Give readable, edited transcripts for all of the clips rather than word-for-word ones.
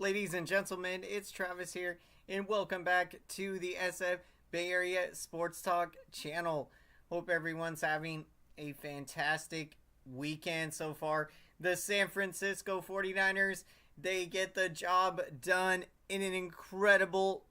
Ladies and gentlemen, it's Travis here, and welcome back to the SF Bay Area SportsTalk channel. Hope everyone's having a fantastic weekend so far. The San Francisco 49ers, they get the job done in an incredible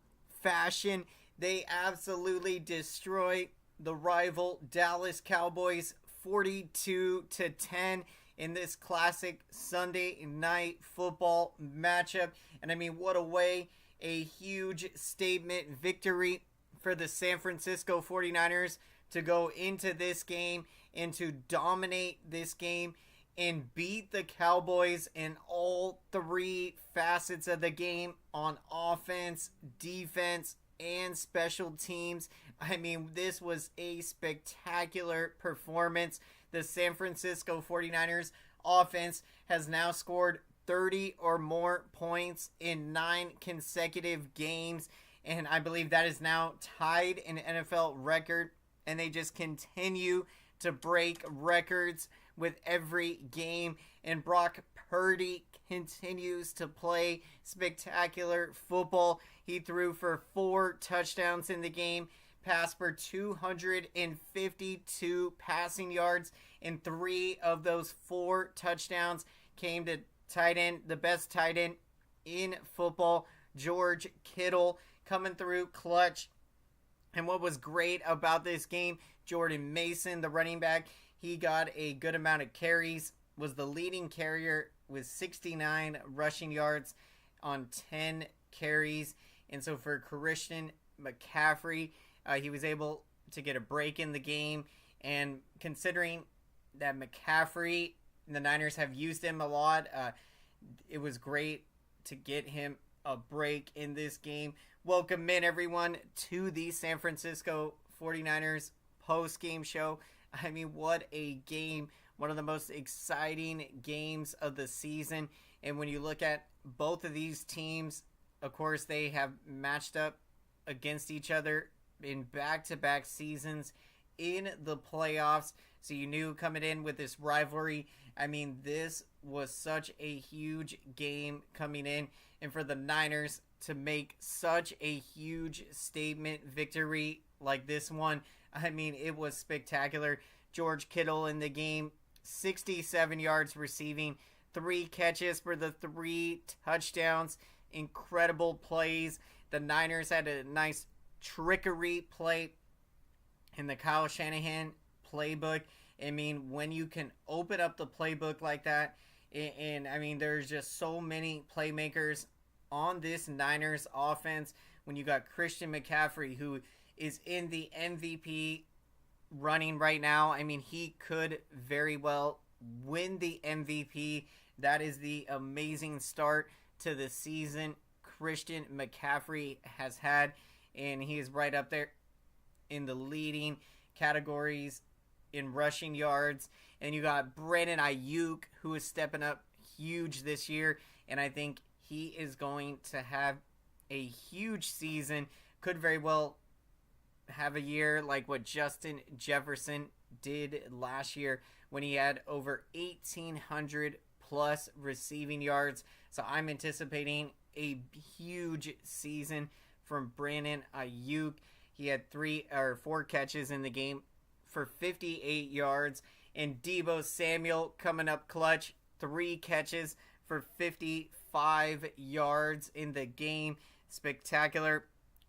fashion. They absolutely destroy the rival Dallas Cowboys 42-10 in this classic Sunday night football matchup. And I mean, what a way, a huge statement victory for the San Francisco 49ers to go into this game and to dominate this game and beat the Cowboys in all three facets of the game on offense, defense, and special teams. I mean, this was a spectacular performance. The San Francisco 49ers offense has now scored 30 or more points in 9 consecutive games, and I believe that is now tied an NFL record, and they just continue to break records with every game, and Brock Purdy continues to play spectacular football. He threw for 4 touchdowns in the game, passed for 252 passing yards, and 3 of those 4 touchdowns came to tight end, the best tight end in football, George Kittle, coming through clutch. And what was great about this game, Jordan Mason, the running back, he got a good amount of carries, was the leading carrier with 69 rushing yards on 10 carries. And so for Christian McCaffrey, he was able to get a break in the game. And considering that McCaffrey, the Niners have used him a lot, it was great to get him a break in this game. Welcome in, everyone, to the San Francisco 49ers post-game show. I mean, what a game. One of the most exciting games of the season. And when you look at both of these teams, of course, they have matched up against each other in back-to-back seasons in the playoffs. So you knew coming in with this rivalry, I mean, this was such a huge game coming in. And for the Niners to make such a huge statement victory like this one, I mean, it was spectacular. George Kittle in the game, 67 yards receiving, 3 catches for the 3 touchdowns. Incredible plays. The Niners had a nice trickery play in the Kyle Shanahan playbook. I mean, when you can open up the playbook like that, and I mean, there's just so many playmakers on this Niners offense. When you got Christian McCaffrey, who is in the MVP running right now, I mean, he could very well win the MVP. That is the amazing start to the season Christian McCaffrey has had, and he is right up there in the leading categories in rushing yards. And you got Brandon Ayuk, who is stepping up huge this year, and I think he is going to have a huge season. Could very well have a year like what Justin Jefferson did last year when he had over 1,800 plus receiving yards. So I'm anticipating a huge season from Brandon Ayuk. He had 4 catches in the game for 58 yards. And Deebo Samuel coming up clutch, 3 catches for 55 yards in the game. Spectacular.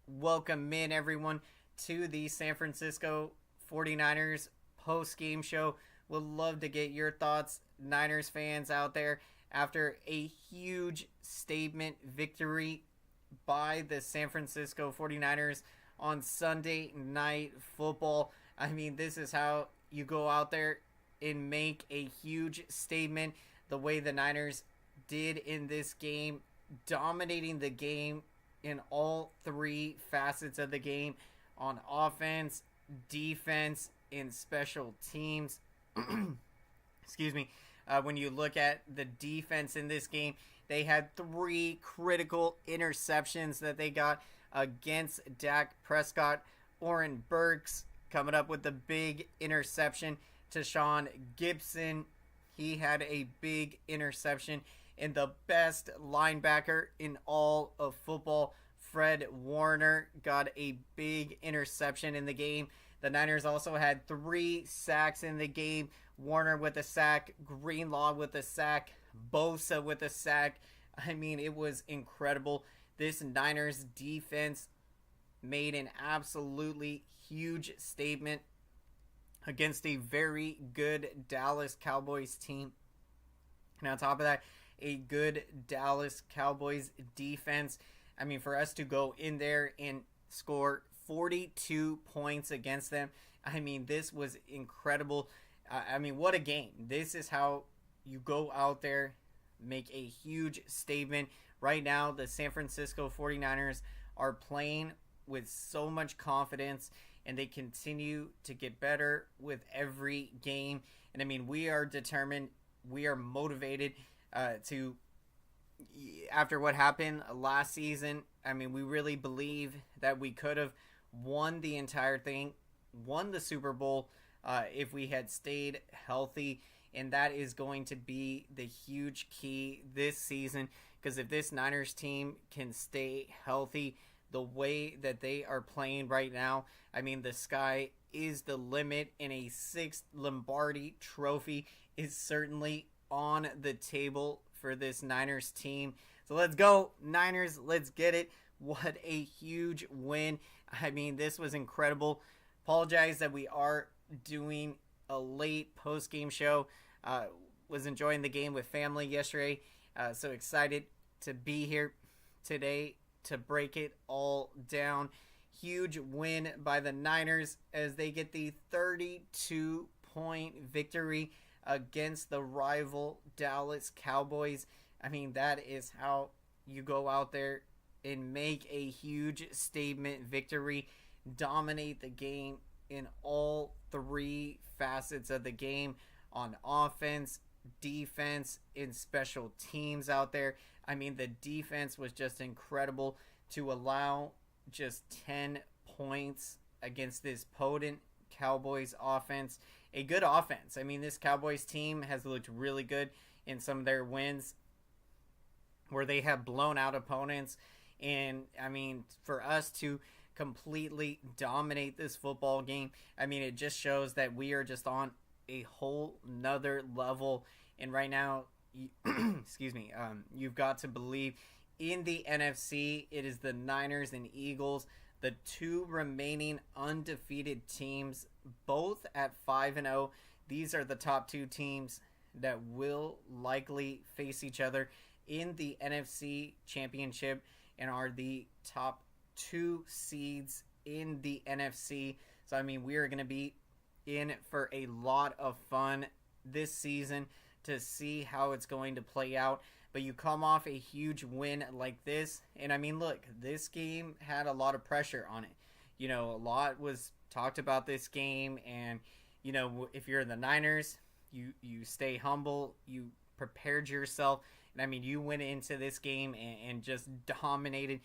Welcome in, everyone, to the San Francisco 49ers post-game show. Would love to get your thoughts, Niners fans out there, after a huge statement victory by the San Francisco 49ers on Sunday Night Football. I mean, this is how you go out there and make a huge statement the way the Niners did in this game, dominating the game in all 3 facets of the game, on offense, defense, and special teams. Excuse me. When you look at the defense in this game, they had 3 critical interceptions that they got against Dak Prescott. Oren Burks coming up with the big interception. Tashaun Gibson, he had a big interception. and the best linebacker in all of football, Fred Warner, got a big interception in the game. The Niners also had 3 sacks in the game. Warner with a sack, Greenlaw with a sack, Bosa with a sack. I mean, it was incredible. This Niners defense made an absolutely huge statement against a very good Dallas Cowboys team. And on top of that, a good Dallas Cowboys defense. I mean, for us to go in there and score 42 points against them, I mean, this was incredible. I mean, what a game. This is how you go out there, make a huge statement. Right now, the San Francisco 49ers are playing with so much confidence, and they continue to get better with every game. And I mean, we are determined, we are motivated to, after what happened last season, I mean, we really believe that we could have won the entire thing, won the Super Bowl if we had stayed healthy. And that is going to be the huge key this season, because if this Niners team can stay healthy the way that they are playing right now, I mean, the sky is the limit, and a 6th Lombardi trophy is certainly on the table for this Niners team. So let's go, Niners. Let's get it. What a huge win. I mean, this was incredible. Apologize that we are doing a late post-game show. Was enjoying the game with family yesterday. So excited to be here today to break it all down. Huge win by the Niners as they get the 32-point victory against the rival Dallas Cowboys. I mean, that is how you go out there and make a huge statement victory, dominate the game in all 3 facets of the game, on offense, defense, and special teams out there. I mean, the defense was just incredible to allow just 10 points against this potent Cowboys offense. A good offense. I mean, this Cowboys team has looked really good in some of their wins where they have blown out opponents. And, I mean, for us to completely dominate this football game, I mean, it just shows that we are just on a whole nother level. And right now, excuse me, you've got to believe in the NFC. It is the Niners and Eagles, the 2 remaining undefeated teams, both at 5-0. These are the top 2 teams that will likely face each other in the NFC Championship and are the top 2 seeds in the NFC. So, I mean, we are going to be in for a lot of fun this season to see how it's going to play out. But you come off a huge win like this, and I mean, look, this game had a lot of pressure on it. You know, a lot was talked about this game, and, you know, if you're the Niners, you stay humble, you prepared yourself, and I mean, you went into this game and just dominated,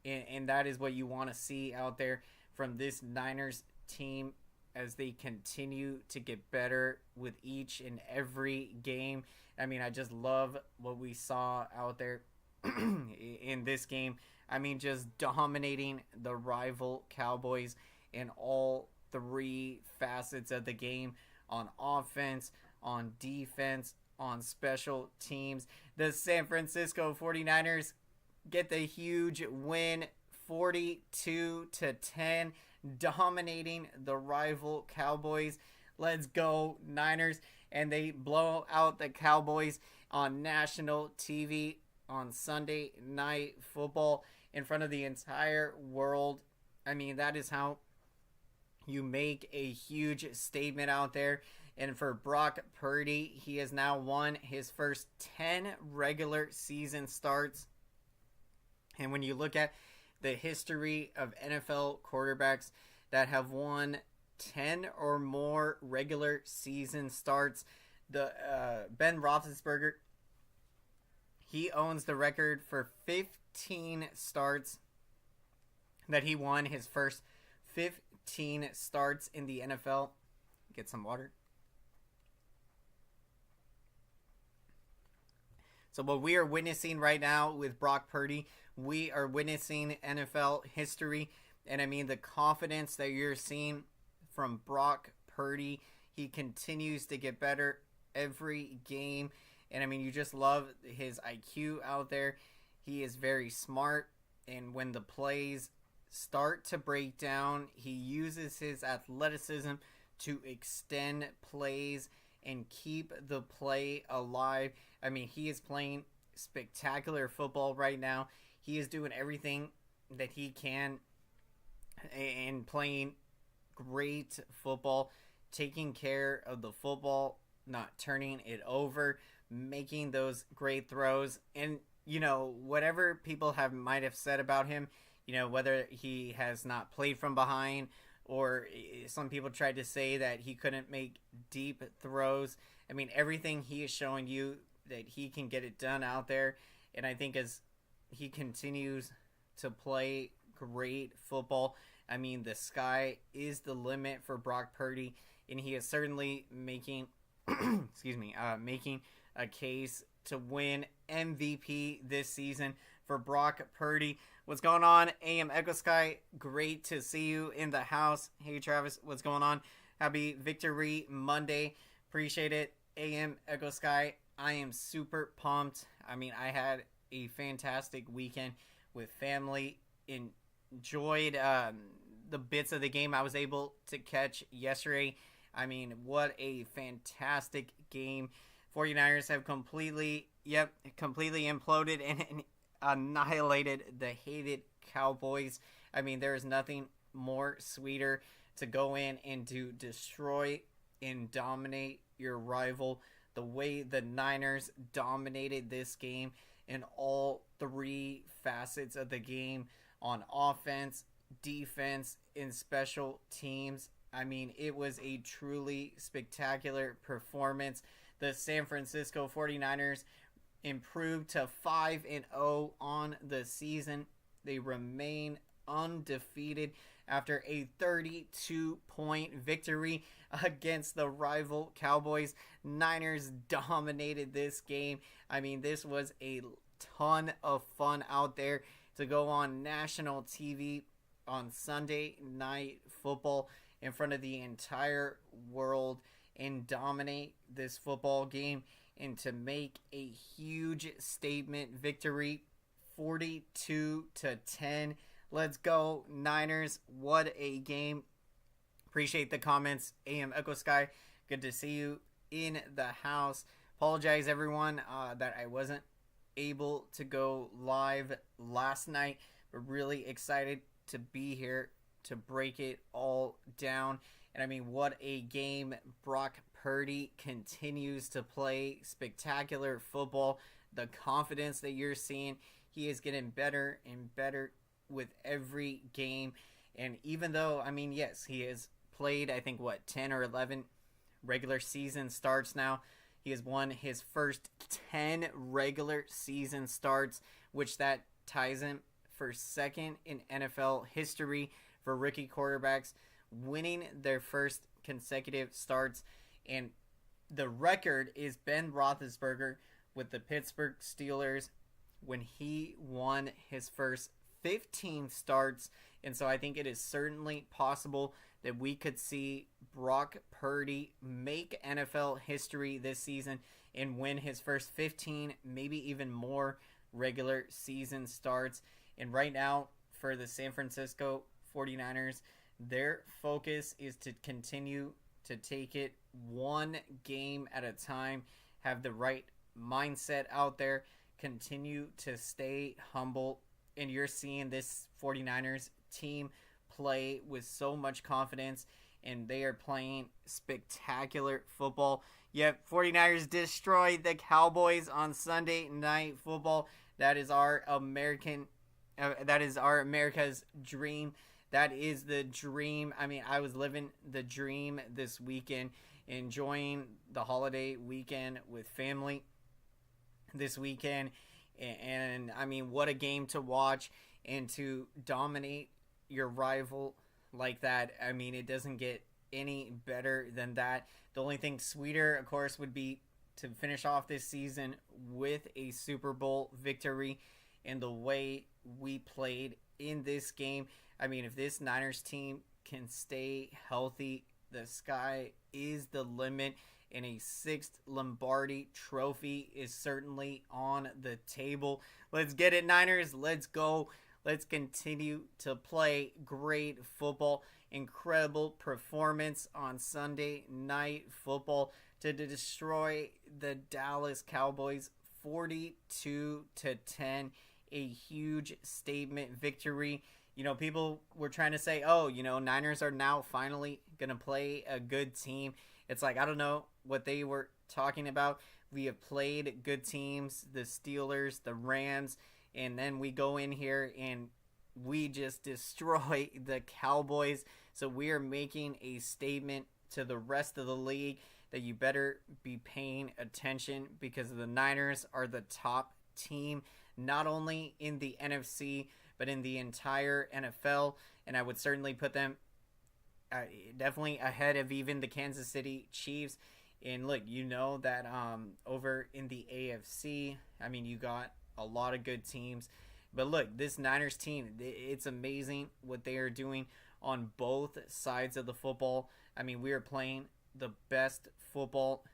and that is what you want to see out there from this Niners team as they continue to get better with each and every game. I mean, I just love what we saw out there in this game. I mean, just dominating the rival Cowboys in all 3 facets of the game, on offense, on defense, on special teams. The San Francisco 49ers get the huge win, 42-10, dominating the rival Cowboys. Let's go, Niners. And they blow out the Cowboys on national TV on Sunday Night Football in front of the entire world. I mean, that is how you make a huge statement out there. And for Brock Purdy, he has now won his first 10 regular season starts. And when you look at the history of NFL quarterbacks that have won 10 or more regular season starts, the Ben Roethlisberger, he owns the record for 15 starts that he won, his first 15 starts in the NFL. Get some water. So what we are witnessing right now with Brock Purdy, we are witnessing NFL history. And I mean, the confidence that you're seeing from Brock Purdy, he continues to get better every game. And I mean, you just love his IQ out there. He is very smart. And when the plays start to break down, he uses his athleticism to extend plays and keep the play alive. I mean, he is playing spectacular football right now. He is doing everything that he can and playing great football, taking care of the football, not turning it over, making those great throws. And, you know, whatever people might have said about him, you know, whether he has not played from behind, or some people tried to say that he couldn't make deep throws. I mean, everything he is showing you that he can get it done out there. And I think as he continues to play great football, I mean, the sky is the limit for Brock Purdy, and he is certainly making, making a case to win MVP this season for Brock Purdy. What's going on, AM Echo Sky? Great to see you in the house. Hey, Travis, what's going on? Happy Victory Monday. Appreciate it, AM Echo Sky. I am super pumped. I mean, I had a fantastic weekend with family. Enjoyed the bits of the game I was able to catch yesterday. I mean, what a fantastic game. 49ers have completely imploded and annihilated the hated Cowboys. I mean, there is nothing more sweeter to go in and to destroy and dominate your rival the way the Niners dominated this game in all three facets of the game, on offense, defense, and special teams. I mean, it was a truly spectacular performance. The San Francisco 49ers improved to 5-0 on the season. They remain undefeated after a 32-point victory against the rival Cowboys. Niners dominated this game. I mean, this was a ton of fun out there to go on national TV on Sunday Night Football in front of the entire world and dominate this football game and to make a huge statement victory, 42-10. Let's go, Niners. What a game. Appreciate the comments, AM Echo Sky. Good to see you in the house. Apologize, everyone, that I wasn't able to go live last night, but really excited to be here to break it all down. And I mean, what a game. Brock Purdy continues to play spectacular football. The confidence that you're seeing, he is getting better and better with every game. And even though, I mean, yes, he has played, I think, 10 or 11 regular season starts now. He has won his first 10 regular season starts, which that ties him for second in NFL history for rookie quarterbacks winning their first consecutive starts. And the record is Ben Roethlisberger with the Pittsburgh Steelers when he won his first 15 starts. And so I think it is certainly possible that we could see Brock Purdy make NFL history this season and win his first 15, maybe even more regular season starts. And right now, for the San Francisco 49ers, their focus is to continue to take it one game at a time, have the right mindset out there, continue to stay humble. And you're seeing this 49ers team play with so much confidence, and they are playing spectacular football. Yet 49ers destroyed the Cowboys on Sunday Night Football. That is our America's dream. That is the dream. I mean, I was living the dream this weekend, enjoying the holiday weekend with family this weekend. And I mean, what a game to watch and to dominate your rival like that. I mean, it doesn't get any better than that. The only thing sweeter, of course, would be to finish off this season with a Super Bowl victory, and the way we played in this game. I mean, if this Niners team can stay healthy, the sky is the limit, and a sixth Lombardi trophy is certainly on the table. Let's get it, Niners. Let's go. Let's continue to play great football. Incredible performance on Sunday Night Football to destroy the Dallas Cowboys 42-10. A huge statement victory. You know, people were trying to say, oh, you know, Niners are now finally going to play a good team. It's like, I don't know what they were talking about. We have played good teams, the Steelers, the Rams, and then we go in here and we just destroy the Cowboys. So we are making a statement to the rest of the league that you better be paying attention, because the Niners are the top team, not only in the NFC, but in the entire NFL. And I would certainly put them definitely ahead of even the Kansas City Chiefs. And look, you know that over in the AFC, I mean, you got a lot of good teams. But look, this Niners team, it's amazing what they are doing on both sides of the football. I mean, we are playing the best football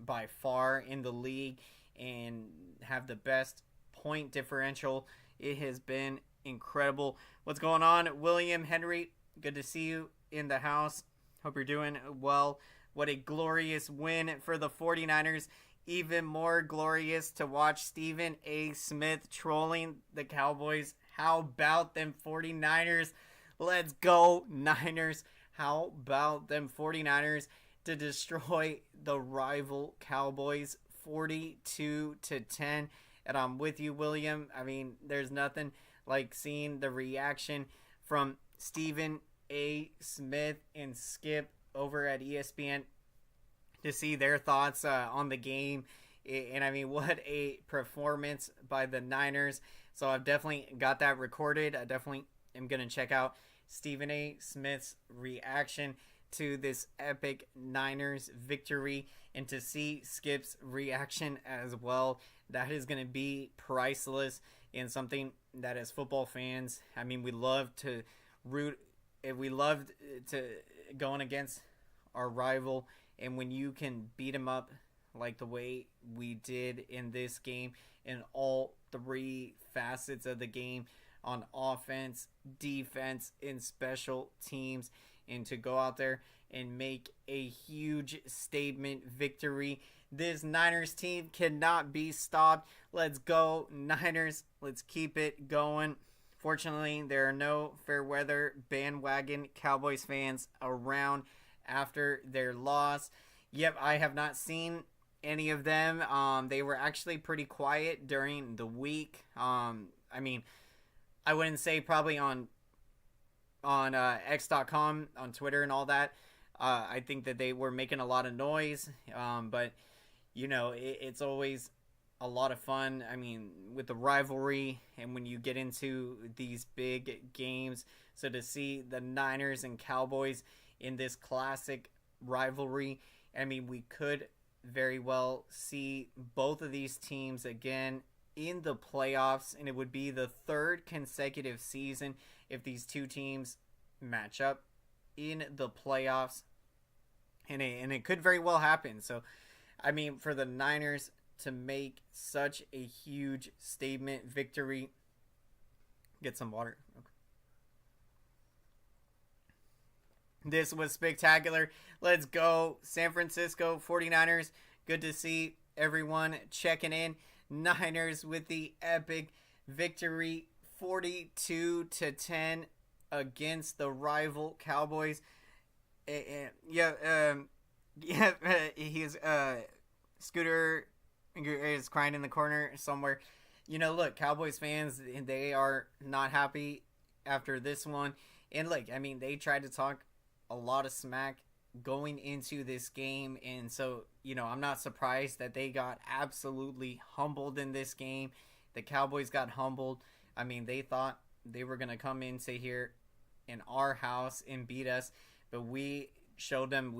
by far in the league and have the best point differential. It has been incredible. What's going on, William Henry? Good to see you in the house. Hope you're doing well. What a glorious win for the 49ers. Even more glorious to watch Stephen A. Smith trolling the Cowboys. How about them 49ers? Let's go, Niners. How about them 49ers to destroy the rival Cowboys 42-10? And I'm with you, William. I mean, there's nothing like seeing the reaction from Stephen A. Smith and Skip over at ESPN to see their thoughts on the game. And I mean, what a performance by the Niners. So I've definitely got that recorded. I definitely am going to check out Stephen A. Smith's reaction to this epic Niners victory, and to see Skip's reaction as well. That is going to be priceless, and something that as football fans, I mean, we love to root, we love to going against our rival, and when you can beat them up like the way we did in this game in all three facets of the game, on offense, defense, and special teams, and to go out there and make a huge statement victory. This Niners team cannot be stopped. Let's go, Niners. Let's keep it going. Fortunately, there are no fair weather bandwagon Cowboys fans around after their loss. Yep, I have not seen any of them. They were actually pretty quiet during the week. I mean, I wouldn't say probably on X.com, on Twitter and all that. I think that they were making a lot of noise. But, you know, it's always a lot of fun. I mean, with the rivalry and when you get into these big games. So to see the Niners and Cowboys in this classic rivalry, I mean, we could very well see both of these teams again in the playoffs, and it would be the third consecutive season if these two teams match up in the playoffs, and it could very well happen. So, I mean, for the Niners to make such a huge statement victory, get some water. Okay. This was spectacular. Let's go, San Francisco 49ers. Good to see everyone checking in. Niners with the epic victory 42-10 against the rival Cowboys. He's Scooter is crying in the corner somewhere. You know, look, Cowboys fans, they are not happy after this one. And look, I mean, they tried to talk a lot of smack going into this game, and so, you know, I'm not surprised that they got absolutely humbled in this game. The Cowboys got humbled. I mean, they thought they were going to come into here in our house and beat us, but we showed them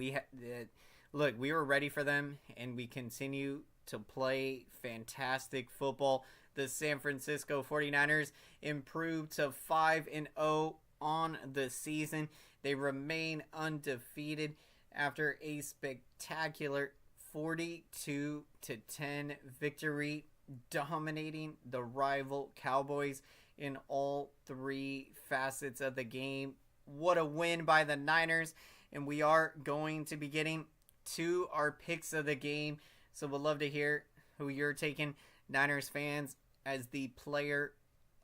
look, we were ready for them, and we continue to play fantastic football. The San Francisco 49ers improved to 5-0 on the season. They remain undefeated after a spectacular 42-10 victory, dominating the rival Cowboys in all three facets of the game. What a win by the Niners. And we are going to be getting to our picks of the game. So we'd love to hear who you're taking, Niners fans, as the player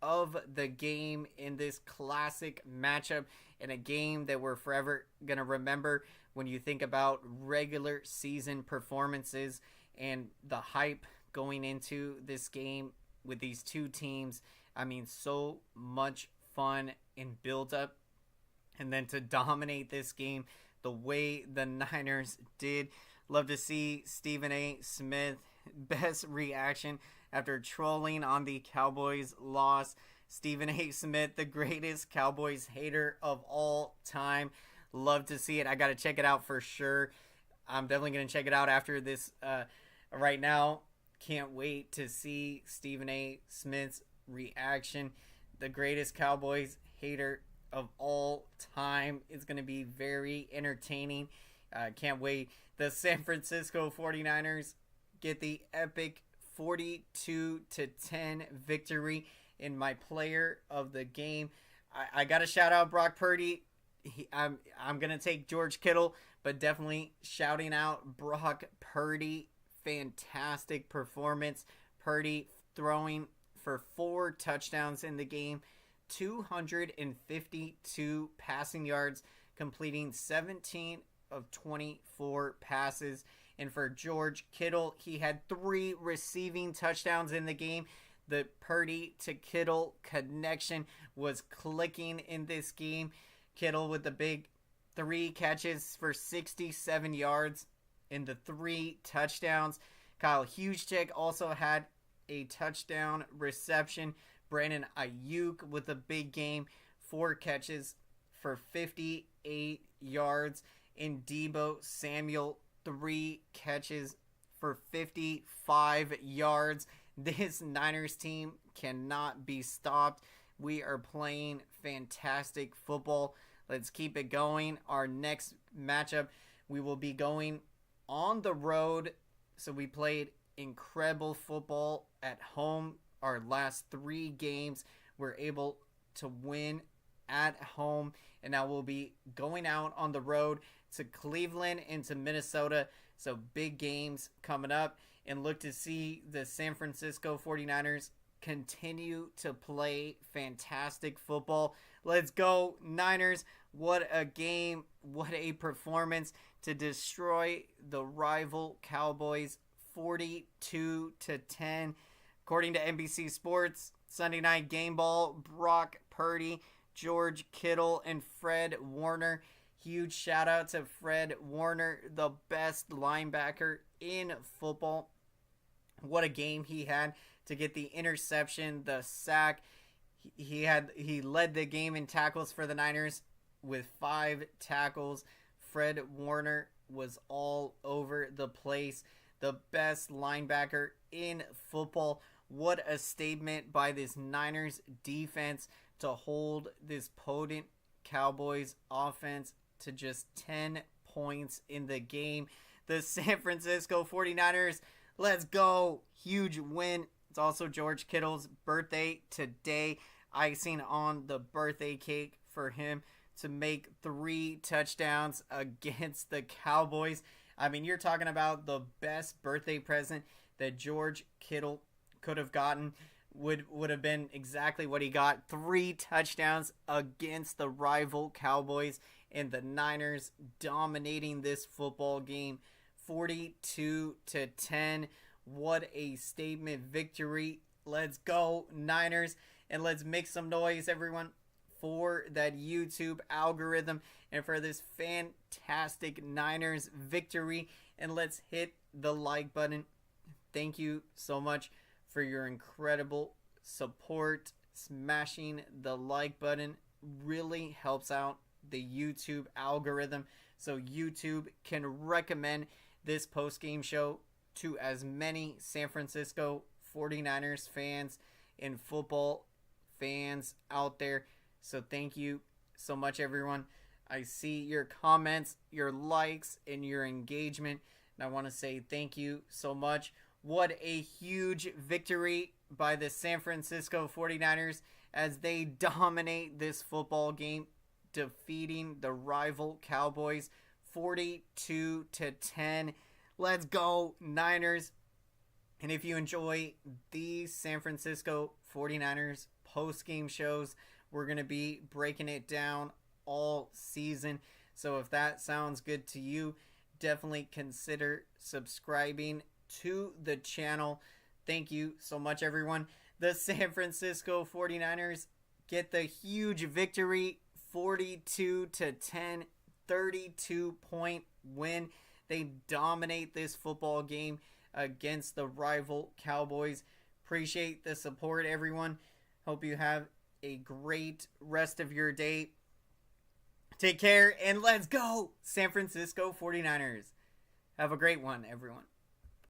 of the game in this classic matchup, in a game that we're forever going to remember when you think about regular season performances and the hype going into this game with these two teams. I mean, so much fun and build up. And then to dominate this game the way the Niners did. Love to see Stephen A. Smith, best reaction after trolling on the Cowboys loss. Stephen A. Smith, the greatest Cowboys hater of all time. Love to see it. I got to check it out for sure. I'm definitely going to check it out after this. Right now, can't wait to see Stephen A. Smith's reaction. The greatest Cowboys hater of all time. It's going to be very entertaining. Can't wait. The San Francisco 49ers get the epic 42-10 victory in my player of the game. I got to shout out Brock Purdy. I'm going to take George Kittle, but definitely shouting out Brock Purdy. Fantastic performance. Purdy throwing for 4 touchdowns in the game, 252 passing yards, completing 17 of 24 passes. And for George Kittle, he had 3 receiving touchdowns in the game. The Purdy to Kittle connection was clicking in this game. Kittle with the big 3 catches for 67 yards in the 3 touchdowns. Kyle Juszczyk also had a touchdown reception. Brandon Ayuk with a big game, 4 catches for 58 yards. And Deebo Samuel, 3 catches for 55 yards. This Niners team cannot be stopped. We are playing fantastic football. Let's keep it going. Our next matchup, we will be going on the road. So we played incredible football at home. Our last 3 games, we're able to win at home. And now we'll be going out on the road to Cleveland and to Minnesota. So big games coming up. And look to see the San Francisco 49ers continue to play fantastic football. Let's go, Niners. What a game. What a performance to destroy the rival Cowboys 42-10. According to NBC Sports, Sunday Night Game Ball, Brock Purdy, George Kittle, and Fred Warner. Huge shout out to Fred Warner, the best linebacker in football. What a game he had to get the interception, the sack. He led the game in tackles for the Niners with 5 tackles. Fred Warner was all over the place. The best linebacker in football. What a statement by this Niners defense to hold this potent Cowboys offense to just 10 points in the game. The San Francisco 49ers, let's go. Huge win. It's also George Kittle's birthday today. Icing on the birthday cake for him to make 3 touchdowns against the Cowboys. I mean, you're talking about the best birthday present that George Kittle could have gotten. Would have been exactly what he got. 3 touchdowns against the rival Cowboys, and the Niners dominating this football game 42-10. What a statement victory. Let's go, Niners. And let's make some noise, everyone, for that YouTube algorithm and for this fantastic Niners victory. And let's hit the like button. Thank you so much for your incredible support. Smashing the like button really helps out the YouTube algorithm, so YouTube can recommend this post-game show to as many San Francisco 49ers fans and football fans out there. So thank you so much, everyone. I see your comments, your likes, and your engagement. And I want to say thank you so much. What a huge victory by the San Francisco 49ers as they dominate this football game, defeating the rival Cowboys 42-10. Let's go, Niners. And if you enjoy these San Francisco 49ers post-game shows, we're going to be breaking it down all season. So if that sounds good to you, definitely consider subscribing to the channel. Thank you so much, everyone. The San Francisco 49ers get the huge victory, 42-10, 32-point win. They dominate this football game against the rival Cowboys. Appreciate the support, everyone. Hope you have a great rest of your day. Take care, and let's go, San Francisco 49ers. Have a great one, everyone.